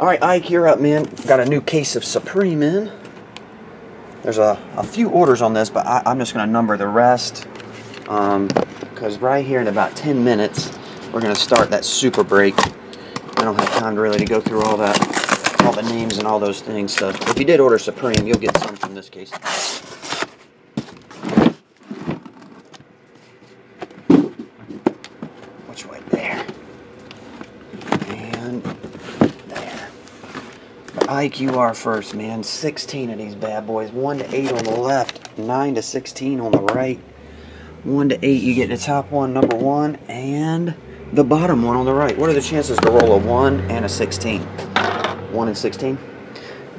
Alright, Ike, you're up, man. Got a new case of Supreme in. There's a few orders on this, but I'm just going to number the rest. Because right here in about 10 minutes, we're going to start that super break. I don't have time really to go through all that, all the names and all those things. So if you did order Supreme, you'll get some from this case. Which way? There. And there. Ike, you are first, man. 16 of these bad boys. 1 to 8 on the left, 9 to 16 on the right. 1 to 8, you get the top one, number 1, and the bottom one on the right. What are the chances to roll a 1 and a 16? 1 and 16?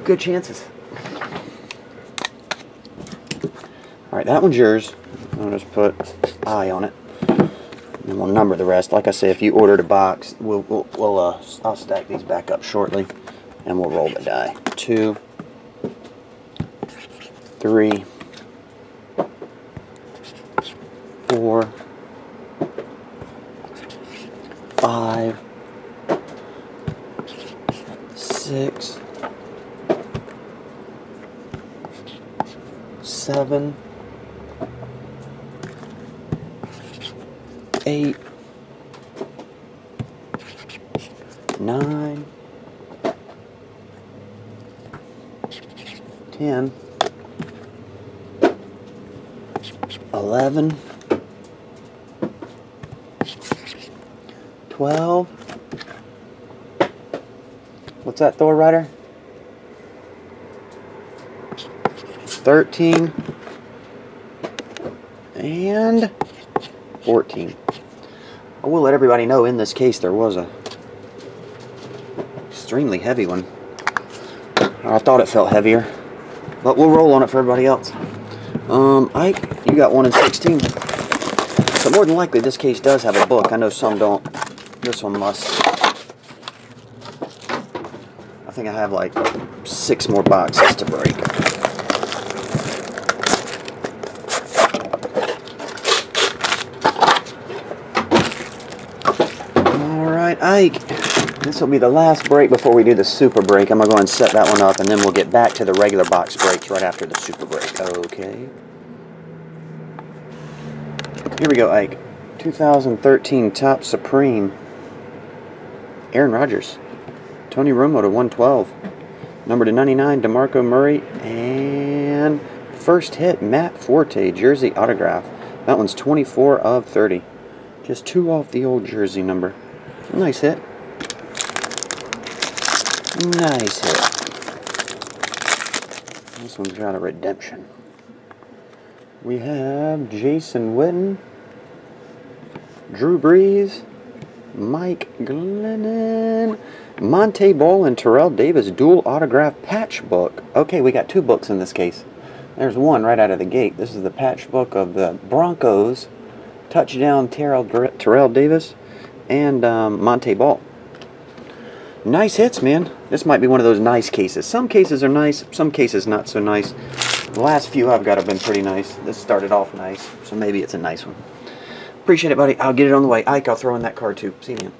Good chances. Alright, that one's yours. I'll just put I on it. And we'll number the rest. Like I say, if you ordered a box, I'll stack these back up shortly, and we'll roll the die. 2, 3, 4, 5, 6, 7, 8, 9, 10, 11, 12. What's that, Thor Rider? 13 and 14. I will let everybody know in this case there was a extremely heavy one. I thought it felt heavier, but we'll roll on it for everybody else. Ike, you got 1 and 16. So more than likely this case does have a book. I know some don't. This one must. I think I have like 6 more boxes to break. Alright, Ike. This will be the last break before we do the super break. I'm going to go and set that one up, and then we'll get back to the regular box breaks right after the super break. Okay. Here we go, Ike. 2013 Top Supreme. Aaron Rodgers. Tony Romo to 112. Number to 99, DeMarco Murray. And first hit, Matt Forte, jersey autograph. That one's 24 of 30. Just 2 off the old jersey number. Nice hit. Nice hit. This one's got a redemption. We have Jason Witten, Drew Brees, Mike Glennon, Monte Ball, and Terrell Davis dual autograph patch book. Okay, we got 2 books in this case. There's one right out of the gate. This is the patch book of the Broncos, touchdown Terrell Davis, and Monte Ball. Nice hits, man. This might be one of those nice cases. Some cases are nice, some cases not so nice. The last few I've got have been pretty nice. This started off nice, so maybe it's a nice one. Appreciate it, buddy. I'll get it on the way. Ike, I'll throw in that card too. See you, man.